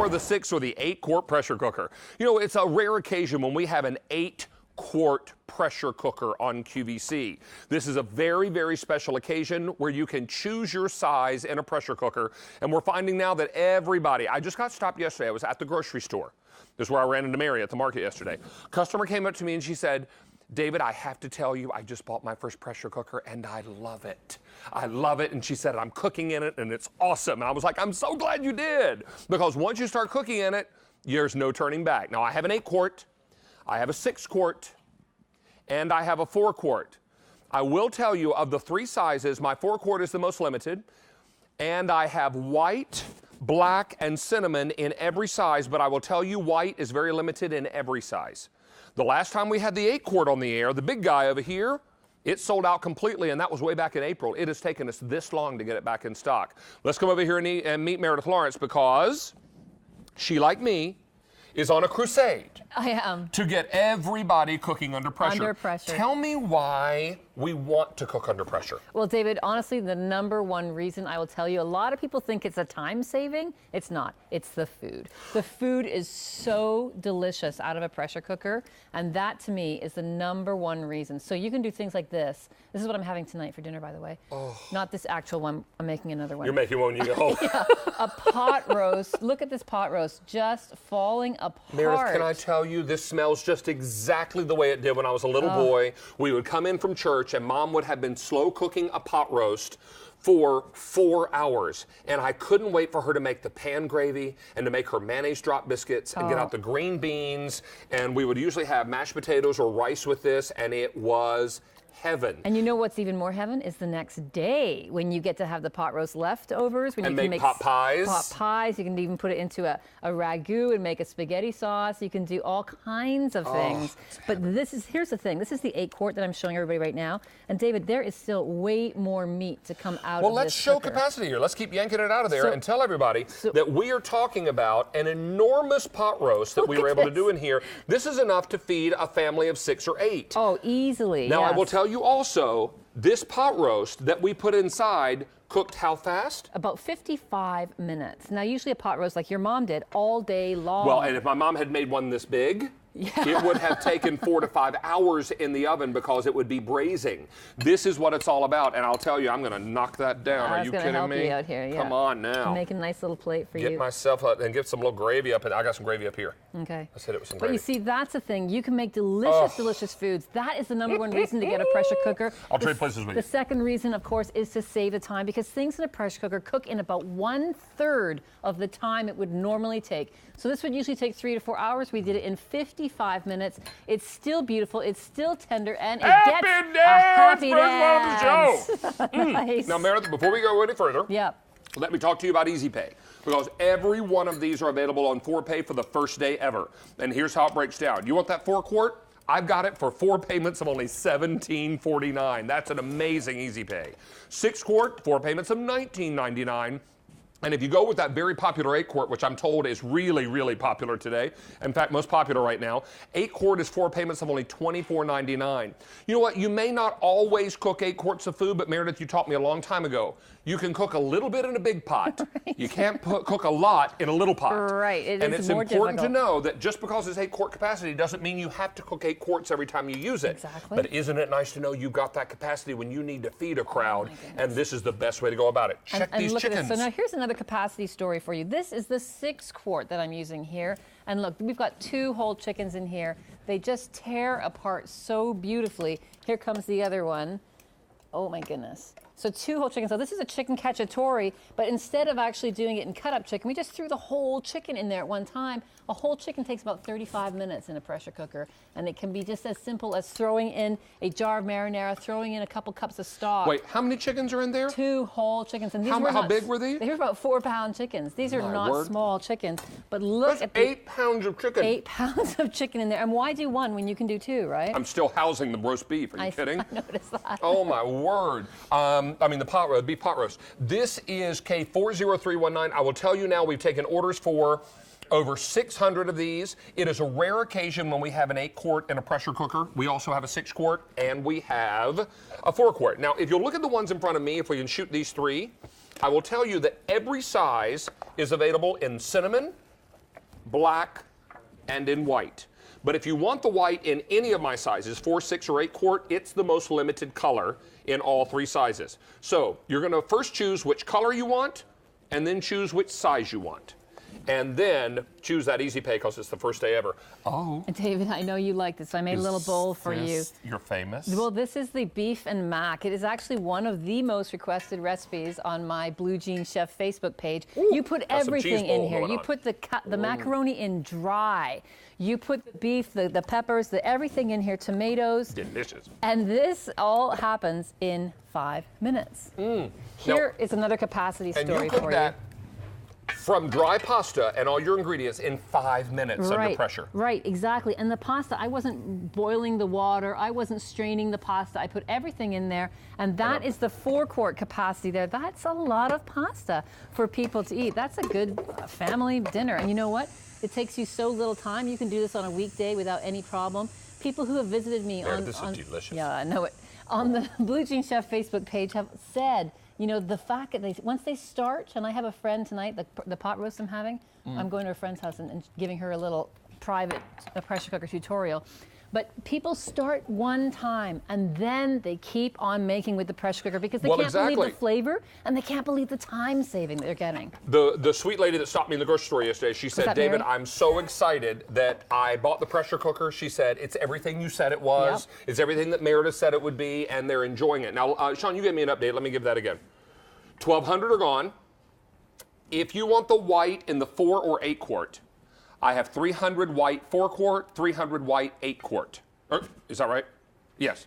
4, the 6, or the 8-quart pressure cooker. You know, it's a rare occasion when we have an 8-quart pressure cooker on QVC. This is a very, very special occasion where you can choose your size in a pressure cooker. And we're finding now that everybody, I just got stopped yesterday. I was at the grocery store. This is where I ran into Mary at the market yesterday. Customer came up to me and she said, David, I have to tell you, I just bought my first pressure cooker and I love it. I love it. And she said, I'm cooking in it and it's awesome. And I was like, I'm so glad you did. Because once you start cooking in it, there's no turning back. Now I have an 8-quart, I have a 6-quart, and I have a 4-quart. I will tell you, of the 3 sizes, my 4-quart is the most limited. And I have white, black, and cinnamon in every size, but I will tell you white is very limited in every size. The last time we had the 8-quart on the air, the big guy over here, it sold out completely, and that was way back in April. It has taken us this long to get it back in stock. Let's come over here and meet Meredith Lawrence because she, like me, is on a crusade. I am. To get everybody cooking under pressure. Under pressure. Tell me why we want to cook under pressure. Well, David, honestly, the #1 reason I will tell you, a lot of people think it's a time saving. It's not. It's the food. The food is so delicious out of a pressure cooker, and that to me is the #1 reason. So you can do things like this. This is what I'm having tonight for dinner, by the way. Oh. Not this actual one. I'm making another one. You're making one when you get home. Yeah, a pot roast. Look at this pot roast, just falling apart. Meredith, can I tell you, this smells just exactly the way it did when I was a little boy. We would come in from church and Mom would have been slow cooking a pot roast for 4 hours. And I couldn't wait for her to make the pan gravy and to make her mayonnaise drop biscuits and get out the green beans. And we would usually have mashed potatoes or rice with this, and it was heaven. And you know what's even more heaven is the next day when you get to have the pot roast leftovers. When and you can make pot pies. Pot pies. You can even put it into a ragu and make a spaghetti sauce. You can do all kinds of things. But here's the thing. This is the 8-quart that I'm showing everybody right now. And David, there is still way more meat to come out of this Well, let's show cooker. capacity here. Let's keep yanking it out of there and tell everybody that we are talking about an enormous pot roast that we were able to do in here. This is enough to feed a family of 6 or 8. Oh, easily. Now, yes. I will tell you also, this pot roast that we put inside cooked how fast? About 55 minutes. Now, usually a pot roast like your mom did all day long. Well, and if my mom had made one this big, it would have taken 4 to 5 hours in the oven because it would be braising. This is what it's all about, and I'll tell you, I'm going to knock that down. Are you kidding me? I was going to help you out here, yeah. Come on now. Make a nice little plate for you. Get myself up and get some little gravy up, and I got some gravy up here. Okay. Let's hit it with some But gravy. you see, that's the thing. You can make delicious, delicious foods. That is the #1 reason to get a pressure cooker. I'll trade places with you. The second reason, of course, is to save the time because things in a pressure cooker cook in about 1/3 of the time it would normally take. So this would usually take 3 to 4 hours. We did it in 55 minutes. It's still beautiful. It's still tender, and it gets a happy dance. Nice. Now, Meredith, before we go any further, Yep. let me talk to you about Easy Pay, because every one of these are available on 4Pay for the first day ever. And here's how it breaks down. You want that 4-quart? I've got it for 4 payments of only $17.49. That's an amazing Easy Pay. 6-quart, 4 payments of $19.99. And if you go with that very popular 8-quart, which I'm told is really, really popular today, in fact, most popular right now, 8-quart is 4 payments of only $24.99. You know what? You may not always cook 8 quarts of food, but Meredith, you taught me a long time ago, you can cook a little bit in a big pot. Right. You can't cook a lot in a little pot. Right. And it's important to know that just because it's 8-quart capacity doesn't mean you have to cook 8 quarts every time you use it. Exactly. But isn't it nice to know you've got that capacity when you need to feed a crowd? And this is the best way to go about it. Check these look chickens. At this. So now here's another capacity story for you. This is the 6-quart that I'm using here. And look, we've got 2 whole chickens in here. They just tear apart so beautifully. Here comes the other one. Oh my goodness. So 2 whole chickens. So this is a chicken cacciatore, but instead of actually doing it in cut-up chicken, we just threw the whole chicken in there at one time. A whole chicken takes about 35 minutes in a pressure cooker, and it can be just as simple as throwing in a jar of marinara, throwing in a couple cups of stock. Wait, how many chickens are in there? 2 whole chickens. And these how big were these? They were about 4-pound chickens. These are not small chickens. But look at 8 pounds of chicken. 8 pounds of chicken in there. And why do 1 when you can do 2, right? I'm still housing the roast beef. Are you kidding? I noticed that. Oh my word. I mean the beef pot roast. This is K40319. I will tell you now, we've taken orders for over 600 of these. It is a rare occasion when we have an 8-quart in a pressure cooker. We also have a 6-quart and we have a 4-quart. Now, if you'll look at the ones in front of me, if we can shoot these 3, I will tell you that every size is available in cinnamon, black, and in white. But if you want the white in any of my sizes, 4, 6, or 8 quart, it's the most limited color in all 3 sizes. So you're going to first choose which color you want, and then choose which size you want. And then choose that Easy Pay because it's the first day ever. Oh. David, I know you like this, so I made a little bowl for you. You're famous? Well, this is the beef and mac. It is actually one of the most requested recipes on my Blue Jean Chef Facebook page. Ooh, you put everything in here. You on. put the macaroni in dry. You put the beef, the peppers, everything in here, tomatoes. Delicious. And this all happens in 5 minutes. Here is another capacity story for you. From dry pasta and all your ingredients in 5 minutes under pressure. Right, exactly. And the pasta, I wasn't boiling the water. I wasn't straining the pasta. I put everything in there. And that is the 4 quart capacity there. That's a lot of pasta for people to eat. That's a good family dinner. And you know what? It takes you so little time. You can do this on a weekday without any problem. People who have visited me this is delicious. Yeah, I know it. On the Blue Jean Chef Facebook page have said, you know, the fact that once they start, and I have a friend tonight, the pot roast I'm having, I'm going to a friend's house and giving her a little private pressure cooker tutorial. But people start one time and then they keep on making with the pressure cooker because they can't believe the flavor and they can't believe the time saving that they're getting. The sweet lady that stopped me in the grocery store yesterday, she said, David, I'm so excited that I bought the pressure cooker. She said, it's everything you said it was. Yep. It's everything that Meredith said it would be, and they're enjoying it. Now, Sean, you gave me an update. Let me give that again. 1,200 are gone. If you want the white in the 4 or 8 quart, I have 300 white 4 quart, 300 white 8 quart. Is that right? Yes.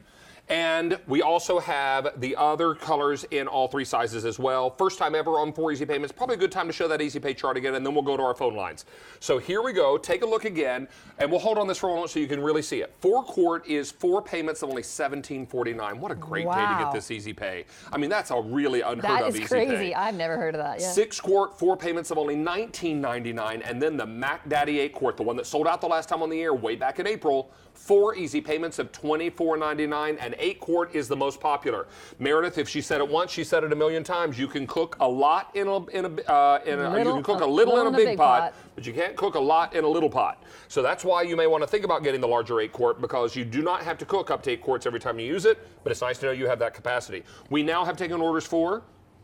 And we also have the other colors in all 3 sizes as well. First time ever on 4 Easy Payments. Probably a good time to show that Easy Pay chart again, and then we'll go to our phone lines. So here we go. Take a look again, and we'll hold on this for a moment so you can really see it. 4 quart is 4 payments of only $17.49. What a great day to get this Easy Pay. I mean, that's a really unheard of Easy Pay. That is crazy. I've never heard of that. Yeah. 6 quart, 4 payments of only $19.99, and then the Mac Daddy 8 quart, the one that sold out the last time on the air way back in April, 4 easy payments of $24.99, and 8 quart is the most popular. Meredith, if she said it once, she said it a million times. You can cook a lot in a you can cook a little in a big pot, but you can't cook a lot in a little pot. So that's why you may want to think about getting the larger 8 quart, because you do not have to cook up to 8 quarts every time you use it, but it's nice to know you have that capacity. We now have taken orders for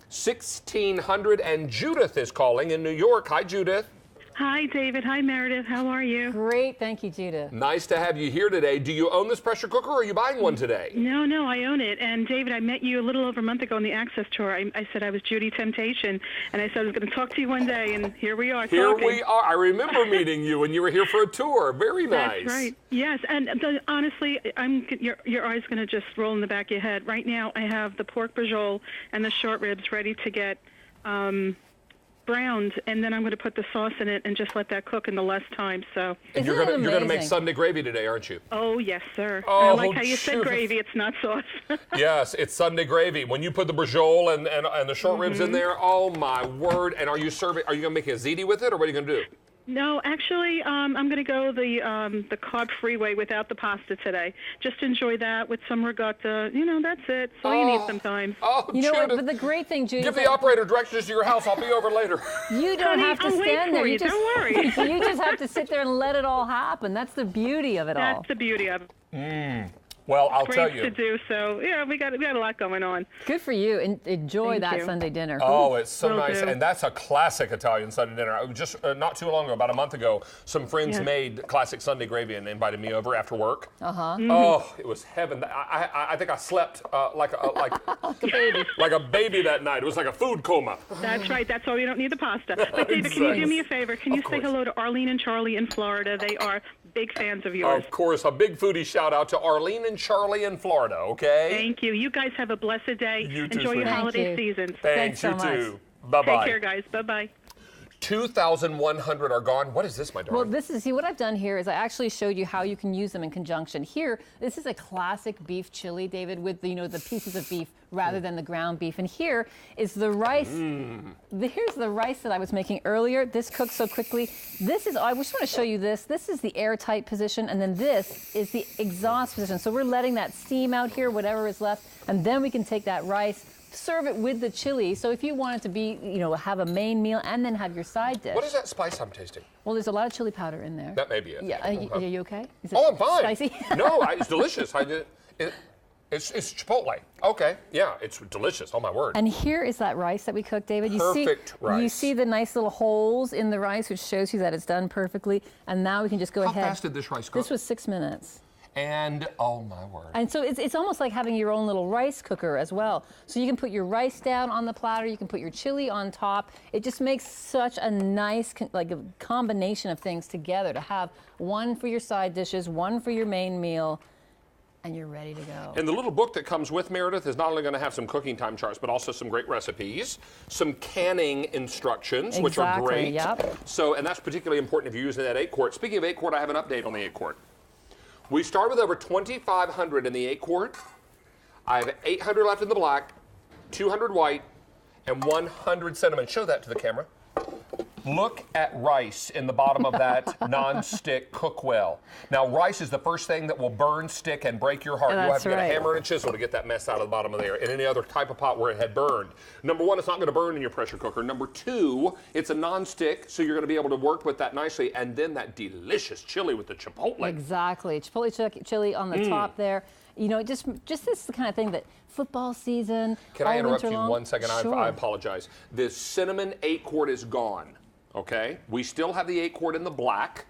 1,600, and Judith is calling in New York. Hi, Judith. Hi, David. Hi, Meredith. How are you? Great. Thank you, Judith. Nice to have you here today. Do you own this pressure cooker, or are you buying one today? No, I own it. And, David, I met you a little over a month ago on the Access Tour. I said I was Judy Temptation, and I said I was going to talk to you one day, and here we are talking. We are. I remember meeting you when you were here for a tour. Very nice. That's right. Yes, and honestly, your eyes going to just roll in the back of your head. Right now, I have the pork braciole and the short ribs ready to get browned, and then I'm going to put the sauce in it and just let that cook in the less time. So and you're going to make Sunday gravy today, aren't you? Oh yes, sir. Oh, I like how you said gravy. It's not sauce. Yes, it's Sunday gravy. When you put the braciole and the short ribs in there, oh my word! And are you going to make a ziti with it, or what are you going to do? No, actually, I'm going to go the carb-free way without the pasta today. Just enjoy that with some ricotta. You know, that's it. That's all you need sometimes. Oh, you know what? But the great thing, Judy, give the operator directions to your house. I'll be over later. You don't have to stand there. Don't worry. You just have to sit there and let it all happen. That's the beauty of it all. That's the beauty of it. Well, I'll tell you. To do so. Yeah, we got a lot going on. Good for you. Enjoy that Sunday dinner. Oh, it's so nice. And that's a classic Italian Sunday dinner. I was just not too long ago, about a month ago, some friends made classic Sunday gravy and invited me over after work. Oh, it was heaven. I think I slept like a baby. Like a baby that night. It was like a food coma. That's right. That's why we don't need the pasta. But David, can you do me a favor? Can you say hello to Arlene and Charlie in Florida? They are big fans of yours. Of course. A big foodie shout out to Arlene and Charlie in Florida, okay? Thank you. You guys have a blessed day. You too, enjoy your holiday season. Thanks so you much. too. Bye-bye. Take care, guys. Bye-bye. 2,100 are gone. What is this, my darling? Well, what I've done here is I actually showed you how you can use them in conjunction. Here, this is a classic beef chili, David, with the pieces of beef rather than the ground beef. And here is the rice. Here's the rice that I was making earlier. This cooks so quickly. I just want to show you this. This is the airtight position, and then this is the exhaust position. So we're letting that steam out here, whatever is left, and then we can take that rice, serve it with the chili. So if you want it to be, have a main meal and then have your side dish. What is that spice I'm tasting? Well, there's a lot of chili powder in there. That may be it. Yeah. Are you okay? Is it I'm fine. Spicy? No, it's delicious. It's Chipotle. Okay, yeah, it's delicious. Oh my word. And here is that rice that we cooked, David. Perfect rice. You see the nice little holes in the rice, which shows you that it's done perfectly. And now we can just go ahead. How fast did this rice cook? This was 6 minutes. And oh my word. And so it's almost like having your own little rice cooker as well. So you can put your rice down on the platter, you can put your chili on top. It just makes such a nice a combination of things together to have one for your side dishes, one for your main meal, and you're ready to go. And the little book that comes with Meredith is not only going to have some cooking time charts, but also some great recipes, some canning instructions, which are great. Yep. So, and that's particularly important if you're using that 8-quart. Speaking of 8-quart, I have an update on the 8-quart. We start with over 2,500 in the 8-quart. I have 800 left in the black, 200 white, and 100 cinnamon. Show that to the camera. Look at rice in the bottom of that non-stick cookwell. Now, rice is the first thing that will burn, stick, and break your heart. You'll have to get a hammer and a chisel to get that mess out of the bottom of there, and any other type of pot where it had burned. Number one, it's not going to burn in your pressure cooker. Number two, it's a non-stick, so you're going to be able to work with that nicely, and then that delicious chili with the chipotle. Exactly. Chipotle chili on the top there. Just this is the kind of thing that football season. Can I interrupt you 1 second? Sure. I apologize. This cinnamon 8-quart is gone. Okay? We still have the 8-quart in the black.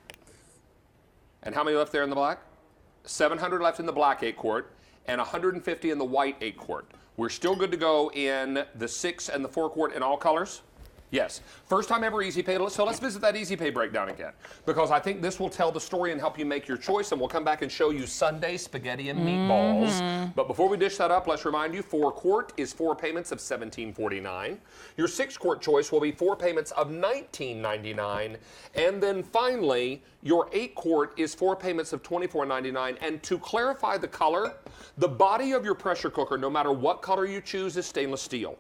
And how many left there in the black? 700 left in the black 8-quart and 150 in the white 8-quart. We're still good to go in the 6 and the 4-quart in all colors? Yes. First time ever Easy Pay. So let's visit that Easy Pay breakdown again, because I think this will tell the story and help you make your choice, and we'll come back and show you Sunday spaghetti and meatballs. But before we dish that up, let's remind you, 4-quart is 4 payments of $17.49. Your 6-quart choice will be 4 payments of $19.99. And then finally, your 8-quart is 4 payments of $24.99. And to clarify the color, the body of your pressure cooker, no matter what color you choose, is stainless steel.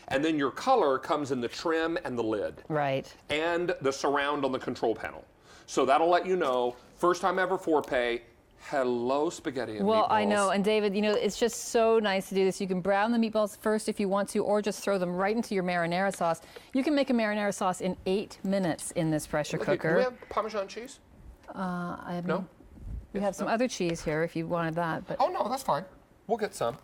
And then your color comes in the trim and the lid. Right. And the surround on the control panel. So that'll let you know, first time ever 4-pay, hello spaghetti and meatballs. Well, I know, and David, it's just so nice to do this. You can brown the meatballs first if you want to, or just throw them right into your marinara sauce. You can make a marinara sauce in 8 minutes in this pressure cooker. Do we have Parmesan cheese? I have No? We have some other cheese here if you wanted that. But Oh, no, that's fine. We'll get some.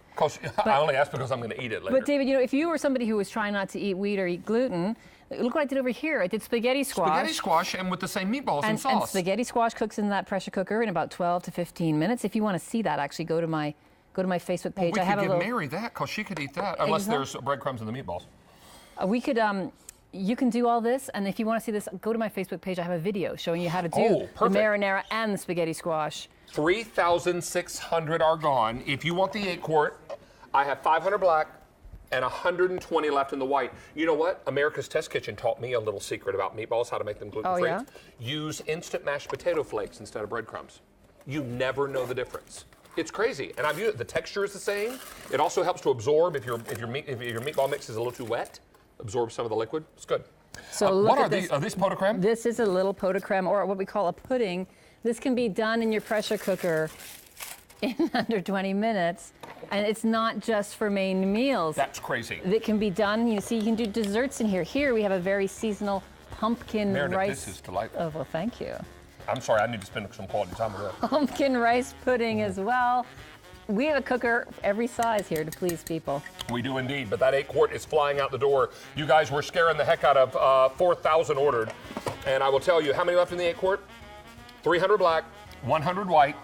I only asked because I'm going to eat it later. But David, if you were somebody who was trying not to eat wheat or eat gluten, look what I did over here. I did spaghetti squash. Spaghetti squash and with the same meatballs and sauce. And spaghetti squash cooks in that pressure cooker in about 12 to 15 minutes. If you want to see that, actually go to my Facebook page. Well, we could give Mary that, because she could eat that, unless there's breadcrumbs in the meatballs. We could. You can do all this, and if you want to see this, go to my Facebook page. I have a video showing you how to do the marinara and the spaghetti squash. 3,600 are gone. If you want the 8-quart, I have 500 black and 120 left in the white. You know what? America's Test Kitchen taught me a little secret about meatballs, how to make them gluten-free. Oh, yeah? Use instant mashed potato flakes instead of breadcrumbs. You never know the difference. It's crazy, and I've used it. The texture is the same. It also helps to absorb if your meatball mix is a little too wet. Absorb some of the liquid. It's good. So look what at are these? Are these pot de creme? This is a little pot de creme, or what we call a pudding. This can be done in your pressure cooker in under 20 minutes, and it's not just for main meals. That's crazy. It can be done. You can do desserts in here. Here we have a very seasonal pumpkin Meredith, rice. this is delightful. Oh, well, thank you. I'm sorry, I need to spend some quality time with that. Pumpkin rice pudding as well. We have a cooker every size here to please people. We do indeed, but that 8-quart is flying out the door. You guys were scaring the heck out of 4,000 ordered. And I will tell you, how many left in the 8-quart? 300 black, 100 white.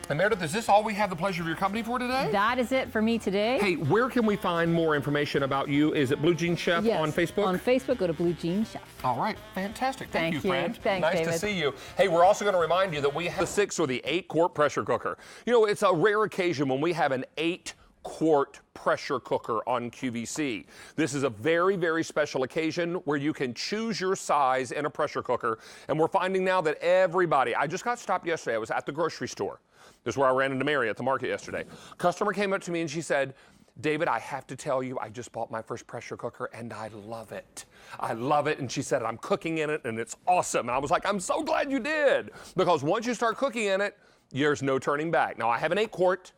And Meredith, is this all we have the pleasure of your company for today? That is it for me today. Hey, where can we find more information about you? Is it Blue Jean Chef Yes, on Facebook? on Facebook, go to Blue Jean Chef. All right, fantastic. Thank you, Thank you. friend. Thanks, nice David. to see you. Hey, we're also going to remind you that we have the 6 or the 8-quart pressure cooker. It's a rare occasion when we have an 8-quart pressure cooker on QVC. This is a very, very special occasion where you can choose your size in a pressure cooker. And we're finding now that everybody, I just got stopped yesterday. I was at the grocery store. This is where I ran into Mary at the market yesterday. Customer came up to me and she said, David, I have to tell you, I just bought my first pressure cooker and I love it. I love it. And she said, I'm cooking in it and it's awesome. And I was like, I'm so glad you did. Because once you start cooking in it, there's no turning back. Now, I have an 8-quart,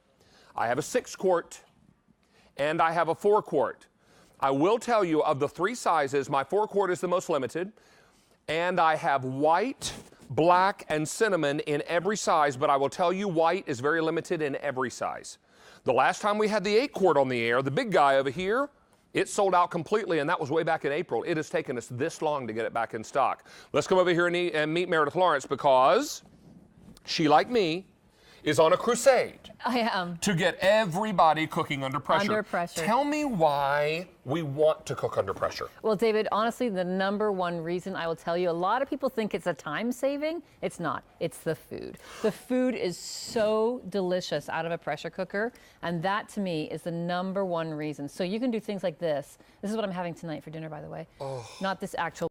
I have a 6-quart, and I have a 4 quart. I will tell you, of the 3 sizes, my 4 quart is the most limited, and I have white, black, and cinnamon in every size, but I will tell you white is very limited in every size. The last time we had the 8 quart on the air, the big guy over here, it sold out completely, and that was way back in April. It has taken us this long to get it back in stock. Let's come over here and meet Meredith Lawrence, because she, like me, is on a crusade. I am. To get everybody cooking under pressure. Under pressure. Tell me why we want to cook under pressure. Well, David, honestly, the #1 reason I will tell you, a lot of people think it's a time saving. It's not. It's the food. The food is so delicious out of a pressure cooker, and that to me is the #1 reason. So you can do things like this. This is what I'm having tonight for dinner, by the way. Oh. Not this actual